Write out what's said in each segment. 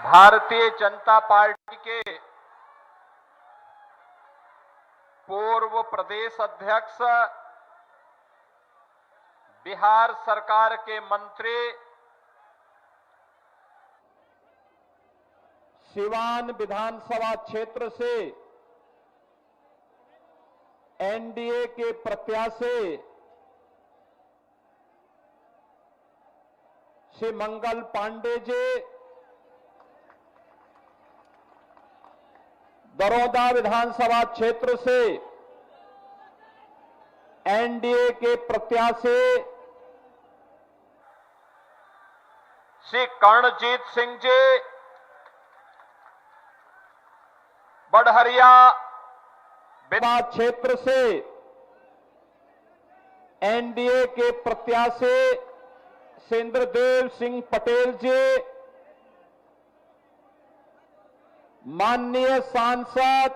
Bharatiya Janata party के पूर्व प्रदेश अध्यक्ष, बिहार सरकार के मंत्री सिवान विधानसभा क्षेत्र से एनडीए के प्रत्याशी श्री मंगल पांडे जी, दरौदा विधानसभा क्षेत्र से एनडीए के प्रत्याशी श्री कर्णजीत सिंह जी, बड़हरिया विधानसभा क्षेत्र से एनडीए के प्रत्याशी इंद्रदेव सिंह पटेल जी, माननीय सांसद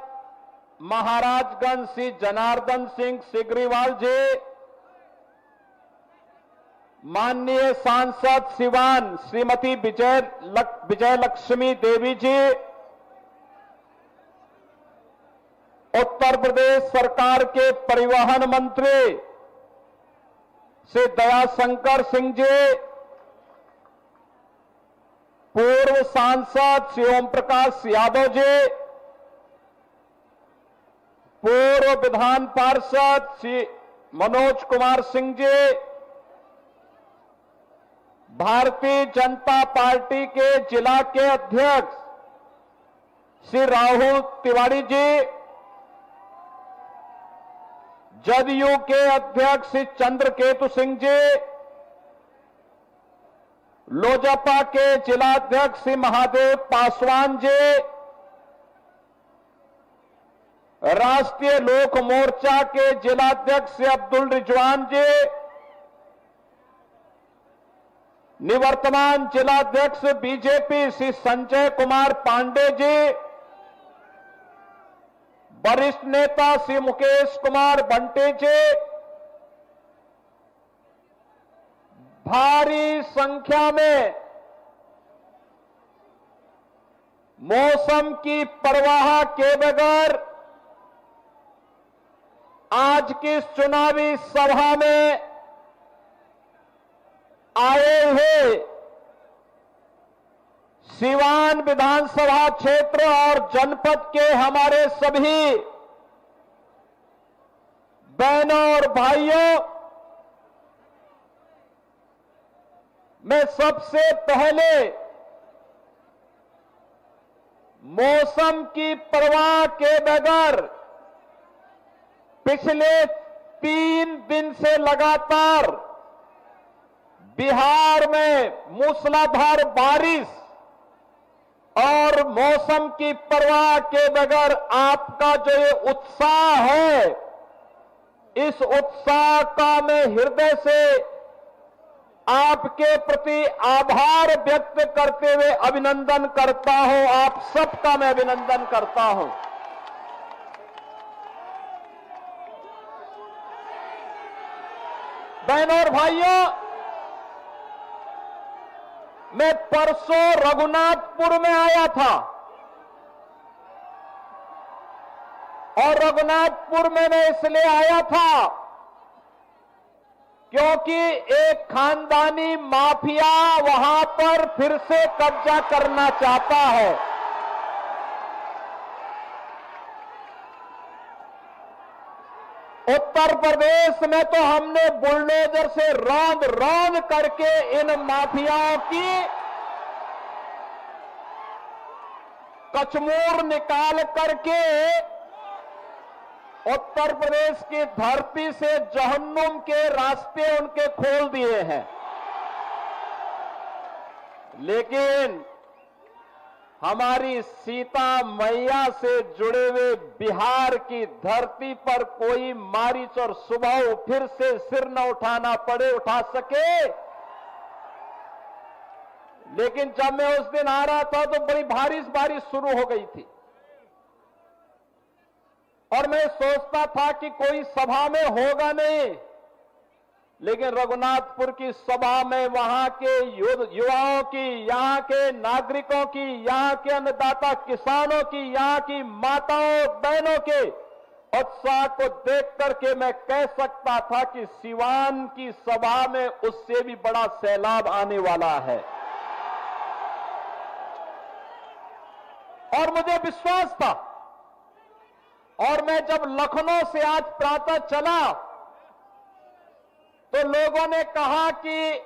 महाराजगंज श्री जनार्दन सिंह सिग्रीवाल जी, माननीय सांसद सिवान श्रीमती विजयलक्ष्मी देवी जी, उत्तर प्रदेश सरकार के परिवहन मंत्री श्री दयाशंकर सिंह जी, पूर्व सांसद श्री ओम प्रकाश यादव जी, पूर्व विधान पार्षद श्री मनोज कुमार सिंह जी, भारतीय जनता पार्टी के जिला के अध्यक्ष श्री राहुल तिवारी जी, जदयू के अध्यक्ष श्री चंद्रकेतु सिंह जी, लोजपा के जिलाध्यक्ष श्री महादेव पासवान जी, राष्ट्रीय लोक मोर्चा के जिलाध्यक्ष श्री अब्दुल रिजवान जी, निवर्तमान जिलाध्यक्ष बीजेपी श्री संजय कुमार पांडे जी, वरिष्ठ नेता श्री मुकेश कुमार बंटे जी, भारी संख्या में मौसम की परवाह के बगैर आज की चुनावी सभा में आए हुए सिवान विधानसभा क्षेत्र और जनपद के हमारे सभी बहनों और भाइयों, मैं सबसे पहले मौसम की परवाह के बगैर पिछले 3 दिन से लगातार बिहार में मूसलाधार बारिश और मौसम की परवाह के बगैर आपका जो ये उत्साह है, इस उत्साह का मैं हृदय से आपके प्रति आभार व्यक्त करते हुए अभिनंदन करता हूं। आप सबका मैं अभिनंदन करता हूं। बहनों और भाइयों, मैं परसों रघुनाथपुर में आया था और रघुनाथपुर में मैं इसलिए आया था क्योंकि एक खानदानी माफिया वहां पर फिर से कब्जा करना चाहता है। उत्तर प्रदेश में तो हमने बुलडोजर से रौंद रौंद करके इन माफियाओं की कचमूर निकाल करके उत्तर प्रदेश की धरती से जहन्नुम के रास्ते उनके खोल दिए हैं। लेकिन हमारी सीता मैया से जुड़े हुए बिहार की धरती पर कोई मारिच और सुबह फिर से सिर न उठाना पड़े, उठा सके। लेकिन जब मैं उस दिन आ रहा था तो बड़ी बारिश शुरू हो गई थी और मैं सोचता था कि कोई सभा में होगा नहीं, लेकिन रघुनाथपुर की सभा में वहां के युवाओं की, यहां के नागरिकों की, यहां के अन्नदाता किसानों की, यहां की माताओं बहनों के उत्साह को देख करके मैं कह सकता था कि सिवान की सभा में उससे भी बड़ा सैलाब आने वाला है। और मुझे विश्वास था। और मैं जब लखनऊ से आज प्रातः चला तो लोगों ने कहा कि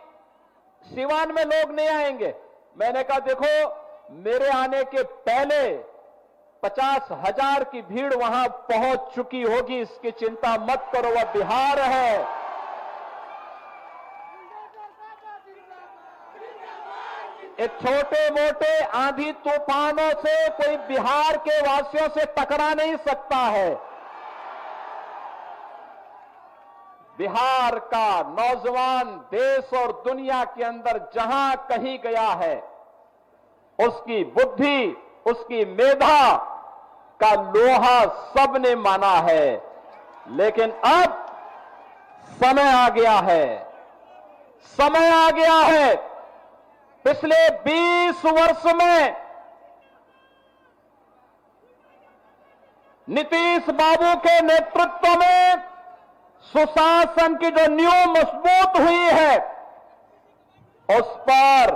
सिवान में लोग नहीं आएंगे। मैंने कहा देखो, मेरे आने के पहले 50,000 की भीड़ वहां पहुंच चुकी होगी, इसकी चिंता मत करो, वह बिहार है। एक छोटे मोटे आंधी तूफानों से कोई बिहार के वासियों से टकरा नहीं सकता है। बिहार का नौजवान देश और दुनिया के अंदर जहां कहीं गया है, उसकी बुद्धि, उसकी मेधा का लोहा सबने माना है। लेकिन अब समय आ गया है, समय आ गया है। पिछले 20 वर्ष में नीतीश बाबू के नेतृत्व में सुशासन की जो नींव मजबूत हुई है, उस पर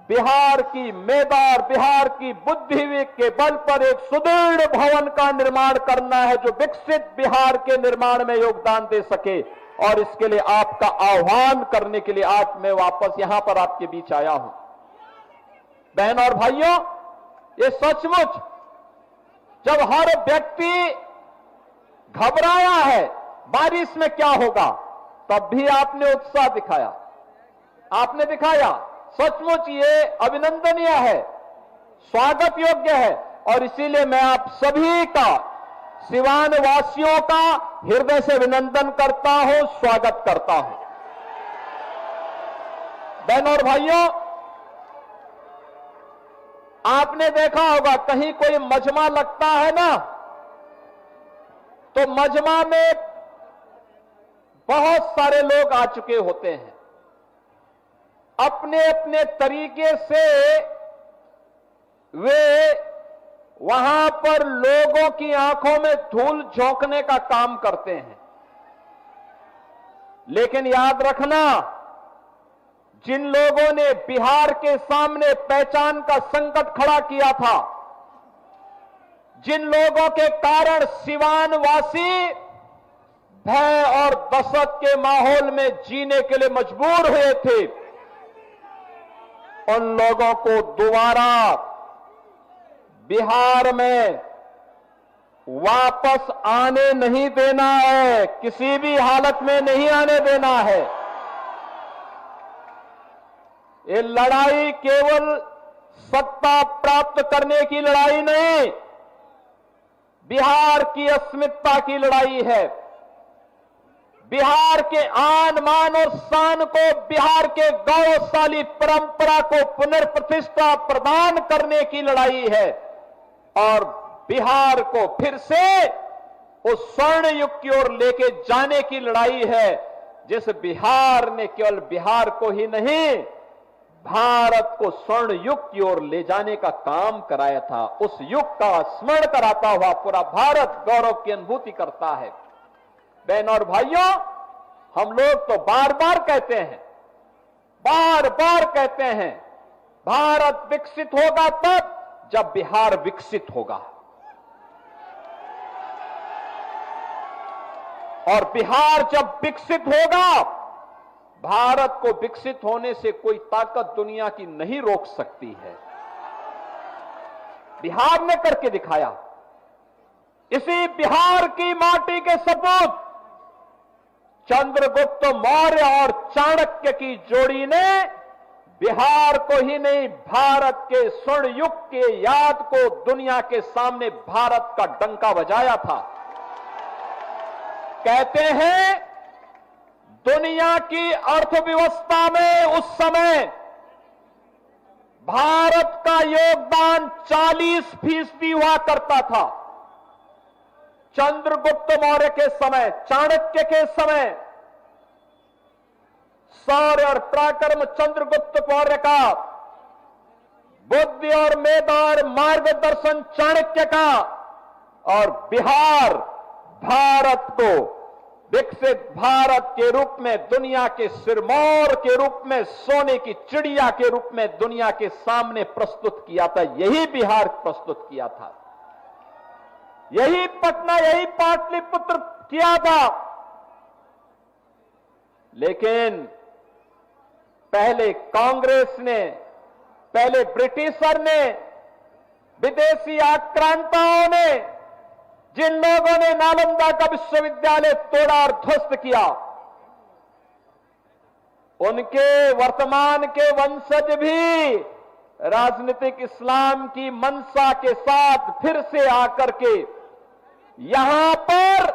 बिहार की मेधा और बिहार की बुद्धि के बल पर एक सुदृढ़ भवन का निर्माण करना है, जो विकसित बिहार के निर्माण में योगदान दे सके। और इसके लिए आपका आह्वान करने के लिए आज मैं वापस यहां पर आपके बीच आया हूं। बहन और भाइयों, ये सचमुच जब हर व्यक्ति घबराया है बारिश में क्या होगा, तब भी आपने उत्साह दिखाया, आपने दिखाया। सचमुच ये अभिनंदनीय है, स्वागत योग्य है। और इसीलिए मैं आप सभी का, सिवान वासियों का हृदय से अभिनंदन करता हूं, स्वागत करता हूं। बहनों और भाइयों, आपने देखा होगा कहीं कोई मजमा लगता है ना, तो मजमा में बहुत सारे लोग आ चुके होते हैं। अपने अपने तरीके से वे वहां पर लोगों की आंखों में धूल झोंकने का काम करते हैं। लेकिन याद रखना, जिन लोगों ने बिहार के सामने पहचान का संकट खड़ा किया था, जिन लोगों के कारण सिवान वासी भय और दहशत के माहौल में जीने के लिए मजबूर हुए थे, उन लोगों को दोबारा बिहार में वापस आने नहीं देना है, किसी भी हालत में नहीं आने देना है। ये लड़ाई केवल सत्ता प्राप्त करने की लड़ाई नहीं, बिहार की अस्मिता की लड़ाई है। बिहार के आन मान और शान को, बिहार के गौरवशाली परंपरा को पुनर्प्रतिष्ठा प्रदान करने की लड़ाई है। और बिहार को फिर से उस स्वर्ण युग की ओर लेके जाने की लड़ाई है, जिस बिहार ने केवल बिहार को ही नहीं, भारत को स्वर्ण युग की ओर ले जाने का काम कराया था। उस युग का स्मरण कराता हुआ पूरा भारत गौरव की अनुभूति करता है। बहनों और भाइयों, हम लोग तो बार बार कहते हैं, बार बार कहते हैं, भारत विकसित होगा तब जब बिहार विकसित होगा। और बिहार जब विकसित होगा, भारत को विकसित होने से कोई ताकत दुनिया की नहीं रोक सकती है। बिहार ने करके दिखाया। इसी बिहार की माटी के सपूत चंद्रगुप्त मौर्य और चाणक्य की जोड़ी ने बिहार को ही नहीं, भारत के स्वर्ण युग के याद को दुनिया के सामने भारत का डंका बजाया था। कहते हैं दुनिया की अर्थव्यवस्था में उस समय भारत का योगदान 40% हुआ करता था। चंद्रगुप्त मौर्य के समय, चाणक्य के समय शौर्य और पराक्रम चंद्रगुप्त मौर्य का, बुद्धि और मेधा और मार्गदर्शन चाणक्य का, और बिहार भारत को विकसित भारत के रूप में, दुनिया के सिरमौर के रूप में, सोने की चिड़िया के रूप में दुनिया के सामने प्रस्तुत किया था। यही बिहार प्रस्तुत किया था, यही पटना, यही पाटलिपुत्र किया था। लेकिन पहले कांग्रेस ने, पहले ब्रिटिशर ने, विदेशी आक्रांताओं ने, जिन लोगों ने नालंदा का विश्वविद्यालय तोड़ा और ध्वस्त किया, उनके वर्तमान के वंशज भी राजनीतिक इस्लाम की मंशा के साथ फिर से आकर के यहां पर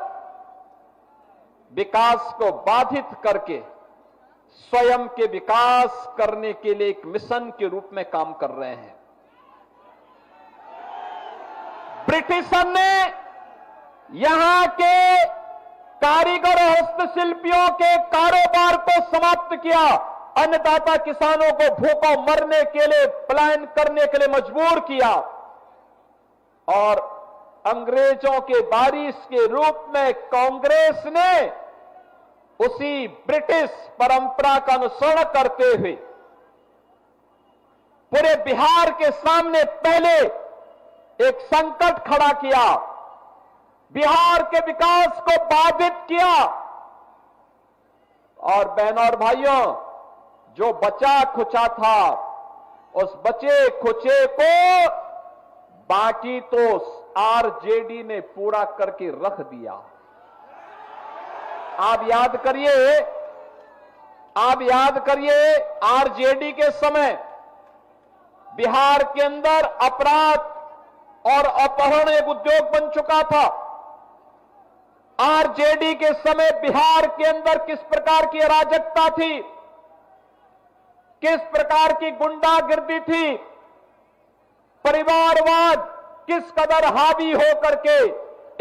विकास को बाधित करके स्वयं के विकास करने के लिए एक मिशन के रूप में काम कर रहे हैं। ब्रिटिशर ने यहां के कारीगर और हस्तशिल्पियों के कारोबार को समाप्त किया, अन्नदाता किसानों को भूखों मरने के लिए पलायन करने के लिए मजबूर किया, और अंग्रेजों के वारिस के रूप में कांग्रेस ने उसी ब्रिटिश परंपरा का अनुसरण करते हुए पूरे बिहार के सामने पहले एक संकट खड़ा किया, बिहार के विकास को बाधित किया। और बहनों और भाइयों, जो बचा खुचा था, उस बचे खुचे को बाकी तो आरजेडी ने पूरा करके रख दिया। आप याद करिए, आरजेडी के समय बिहार के अंदर अपराध और अपहरण एक उद्योग बन चुका था। आरजेडी के समय बिहार के अंदर किस प्रकार की अराजकता थी, किस प्रकार की गुंडागिर्दी थी, परिवारवाद किस कदर हावी होकर के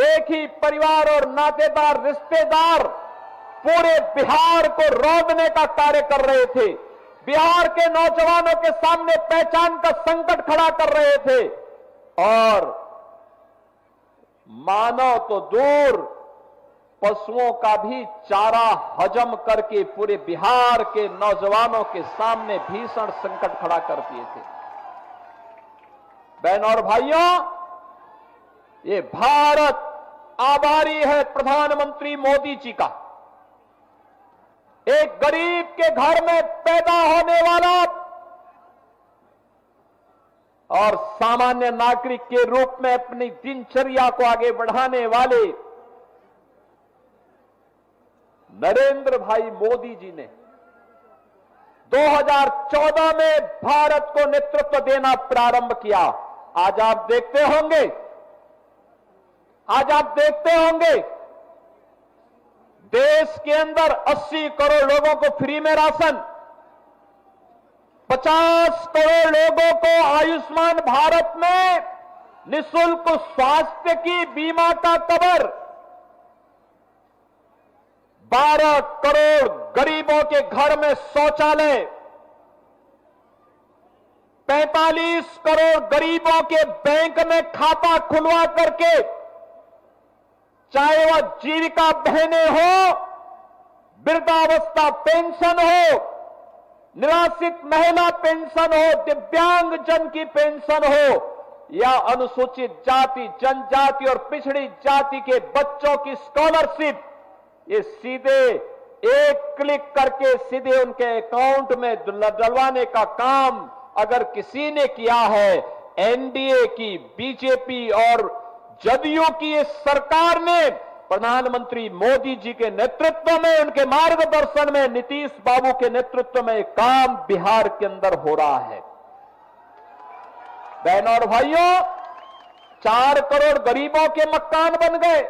एक ही परिवार और नातेदार रिश्तेदार पूरे बिहार को रौंदने का कार्य कर रहे थे, बिहार के नौजवानों के सामने पहचान का संकट खड़ा कर रहे थे, और मानव तो दूर पशुओं का भी चारा हजम करके पूरे बिहार के नौजवानों के सामने भीषण संकट खड़ा कर दिए थे। बहनों और भाइयों, ये भारत आभारी है प्रधानमंत्री मोदी जी का। एक गरीब के घर में पैदा होने वाला और सामान्य नागरिक के रूप में अपनी दिनचर्या को आगे बढ़ाने वाले नरेंद्र भाई मोदी जी ने 2014 में भारत को नेतृत्व देना प्रारंभ किया। आज आप देखते होंगे देश के अंदर 80 करोड़ लोगों को फ्री में राशन, 50 करोड़ लोगों को आयुष्मान भारत में निःशुल्क स्वास्थ्य की बीमा का कवर, 12 करोड़ गरीबों के घर में शौचालय, 45 करोड़ गरीबों के बैंक में खाता खुलवा करके, चाहे वह जीविका बहनें हो, वृद्धावस्था पेंशन हो, निराश्रित महिला पेंशन हो, दिव्यांग जन की पेंशन हो, या अनुसूचित जाति, जनजाति और पिछड़ी जाति के बच्चों की स्कॉलरशिप, ये सीधे एक क्लिक करके सीधे उनके अकाउंट में डलवाने का काम अगर किसी ने किया है, एनडीए की, बीजेपी और जदयू की इस सरकार ने प्रधानमंत्री मोदी जी के नेतृत्व में, उनके मार्गदर्शन में, नीतीश बाबू के नेतृत्व में काम बिहार के अंदर हो रहा है। बहनों और भाइयों, 4 करोड़ गरीबों के मकान बन गए,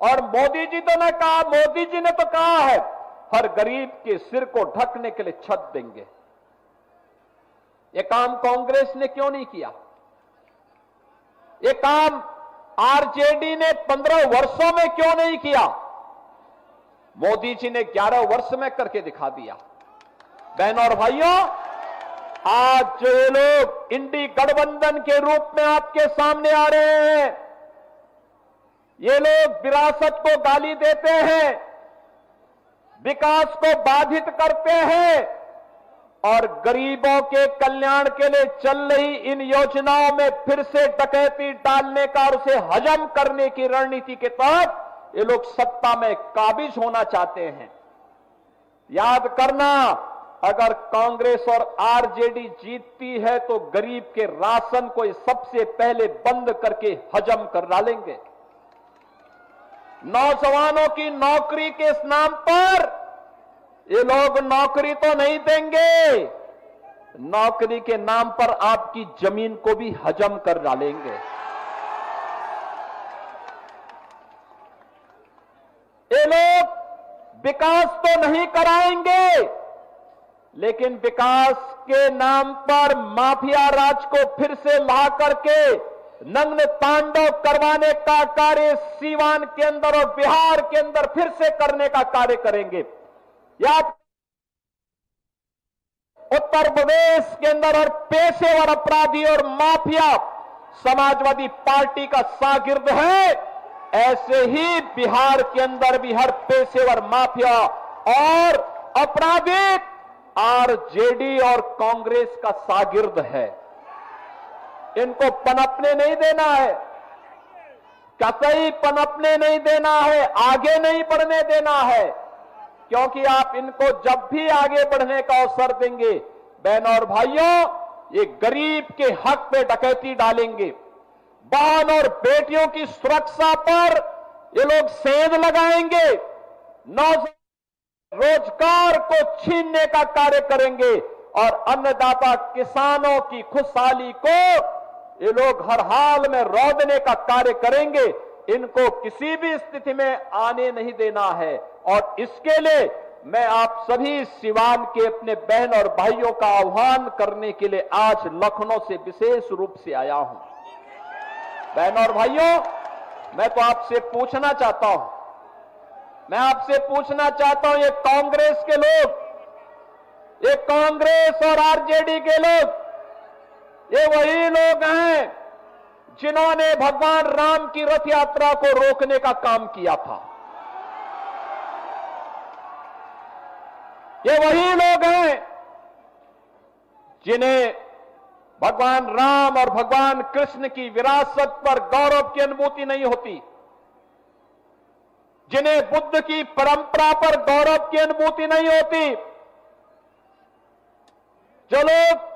और मोदी जी ने तो कहा है हर गरीब के सिर को ढकने के लिए छत देंगे। यह काम कांग्रेस ने क्यों नहीं किया? यह काम आरजेडी ने 15 वर्षों में क्यों नहीं किया? मोदी जी ने 11 वर्ष में करके दिखा दिया। बहनों और भाइयों, आज जो ये लोग इंडी गठबंधन के रूप में आपके सामने आ रहे हैं, ये लोग विरासत को गाली देते हैं, विकास को बाधित करते हैं और गरीबों के कल्याण के लिए चल रही इन योजनाओं में फिर से डकैती डालने का और उसे हजम करने की रणनीति के तहत ये लोग सत्ता में काबिज होना चाहते हैं। याद करना, अगर कांग्रेस और आरजेडी जीतती है तो गरीब के राशन को सबसे पहले बंद करके हजम कर डालेंगे। नौजवानों की नौकरी के इस नाम पर ये लोग नौकरी तो नहीं देंगे, नौकरी के नाम पर आपकी जमीन को भी हजम कर डालेंगे। ये लोग विकास तो नहीं कराएंगे, लेकिन विकास के नाम पर माफिया राज को फिर से ला करके नग्न तांडव करवाने का कार्य सीवान के अंदर और बिहार के अंदर फिर से करने का कार्य करेंगे। याद, उत्तर प्रदेश के अंदर और पेशेवर अपराधी और माफिया समाजवादी पार्टी का शागिर्द है, ऐसे ही बिहार के अंदर भी हर पेशेवर माफिया और अपराधी आरजेडी और कांग्रेस का शागिर्द है। इनको पनपने नहीं देना है, कतई पनपने नहीं देना है, आगे नहीं बढ़ने देना है, क्योंकि आप इनको जब भी आगे बढ़ने का अवसर देंगे, बहनों और भाइयों, ये गरीब के हक पे डकैती डालेंगे। बहन और बेटियों की सुरक्षा पर ये लोग सेंध लगाएंगे, रोजगार को छीनने का कार्य करेंगे और अन्नदाता किसानों की खुशहाली को ये लोग हर हाल में रौंदने का कार्य करेंगे। इनको किसी भी स्थिति में आने नहीं देना है और इसके लिए मैं आप सभी सिवान के अपने बहन और भाइयों का आह्वान करने के लिए आज लखनऊ से विशेष रूप से आया हूं। बहनों और भाइयों, मैं तो आपसे पूछना चाहता हूं, ये कांग्रेस के लोग, ये कांग्रेस और आरजेडी के लोग, ये वही लोग हैं जिन्होंने भगवान राम की रथ यात्रा को रोकने का काम किया था। ये वही लोग हैं जिन्हें भगवान राम और भगवान कृष्ण की विरासत पर गौरव की अनुभूति नहीं होती, जिन्हें बुद्ध की परंपरा पर गौरव की अनुभूति नहीं होती, जो लोग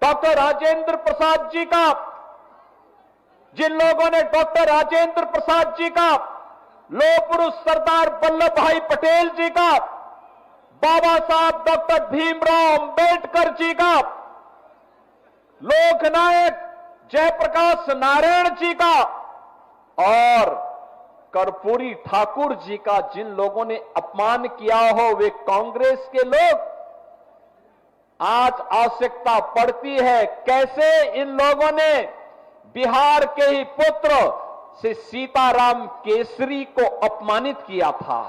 डॉक्टर राजेंद्र प्रसाद जी का, जिन लोगों ने डॉक्टर राजेंद्र प्रसाद जी का, लौह पुरुष सरदार वल्लभ भाई पटेल जी का, बाबा साहब डॉक्टर भीमराव अंबेडकर जी का, लोकनायक जयप्रकाश नारायण जी का और कर्पूरी ठाकुर जी का जिन लोगों ने अपमान किया हो, वे कांग्रेस के लोग। आज आवश्यकता पड़ती है कैसे इन लोगों ने बिहार के ही पुत्र से सीताराम केसरी को अपमानित किया था।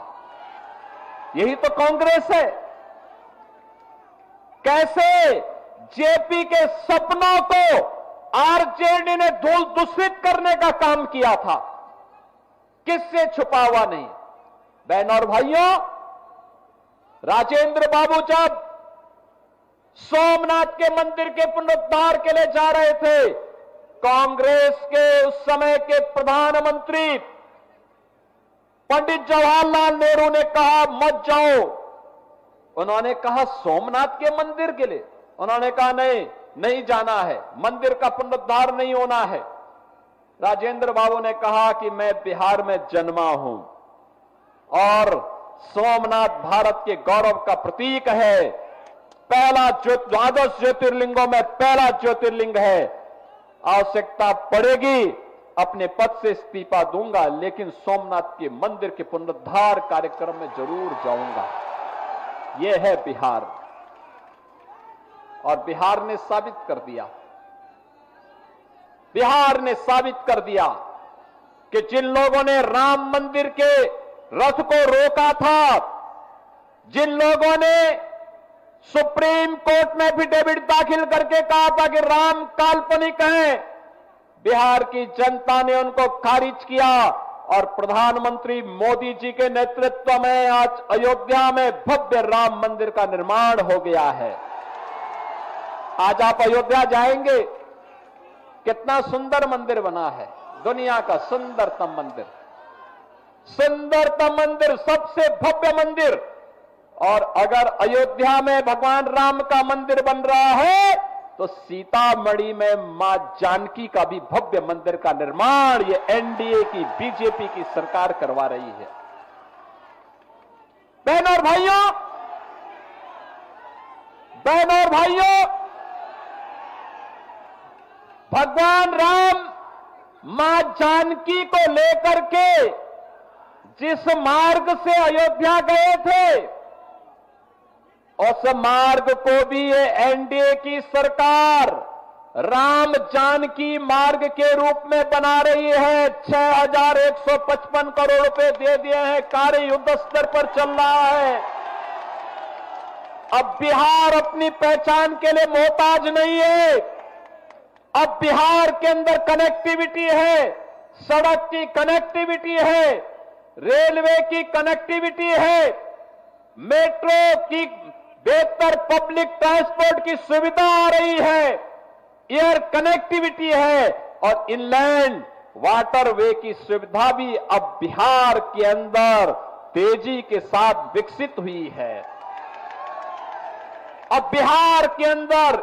यही तो कांग्रेस है। कैसे जेपी के सपनों को आरजेडी ने धूल दूषित करने का काम किया था, किससे छुपा हुआ नहीं। बहनों और भाइयों, राजेंद्र बाबू जब सोमनाथ के मंदिर के पुनरुद्धार के लिए जा रहे थे, कांग्रेस के उस समय के प्रधानमंत्री पंडित जवाहरलाल नेहरू ने कहा मत जाओ। उन्होंने कहा सोमनाथ के मंदिर के लिए, उन्होंने कहा नहीं जाना है, मंदिर का पुनरुद्धार नहीं होना है। राजेंद्र बाबू ने कहा कि मैं बिहार में जन्मा हूं और सोमनाथ भारत के गौरव का प्रतीक है, पहला द्वादश ज्योतिर्लिंगों में पहला ज्योतिर्लिंग है। आवश्यकता पड़ेगी अपने पद से इस्तीफा दूंगा, लेकिन सोमनाथ के मंदिर के पुनरुद्धार कार्यक्रम में जरूर जाऊंगा। यह है बिहार, और बिहार ने साबित कर दिया, बिहार ने साबित कर दिया कि जिन लोगों ने राम मंदिर के रथ को रोका था, जिन लोगों ने सुप्रीम कोर्ट में एफिडेविट दाखिल करके कहा था कि राम काल्पनिक हैं। बिहार की जनता ने उनको खारिज किया और प्रधानमंत्री मोदी जी के नेतृत्व में आज अयोध्या में भव्य राम मंदिर का निर्माण हो गया है। आज आप अयोध्या जाएंगे, कितना सुंदर मंदिर बना है, दुनिया का सुंदरतम मंदिर, सुंदरतम मंदिर, सबसे भव्य मंदिर। और अगर अयोध्या में भगवान राम का मंदिर बन रहा है तो सीतामढ़ी में मां जानकी का भी भव्य मंदिर का निर्माण ये एनडीए की, बीजेपी की सरकार करवा रही है। बहनों और भाइयों, भगवान राम मां जानकी को लेकर के जिस मार्ग से अयोध्या गए थे, उस मार्ग को भी ये एनडीए की सरकार राम जानकी मार्ग के रूप में बना रही है। 6,155 करोड़ रुपए दे दिए हैं, कार्य युद्ध स्तर पर चल रहा है। अब बिहार अपनी पहचान के लिए मोहताज नहीं है। अब बिहार के अंदर कनेक्टिविटी है, सड़क की कनेक्टिविटी है, रेलवे की कनेक्टिविटी है, मेट्रो की बेहतर पब्लिक ट्रांसपोर्ट की सुविधा आ रही है, एयर कनेक्टिविटी है और इनलैंड वाटरवे की सुविधा भी अब बिहार के अंदर तेजी के साथ विकसित हुई है। अब बिहार के अंदर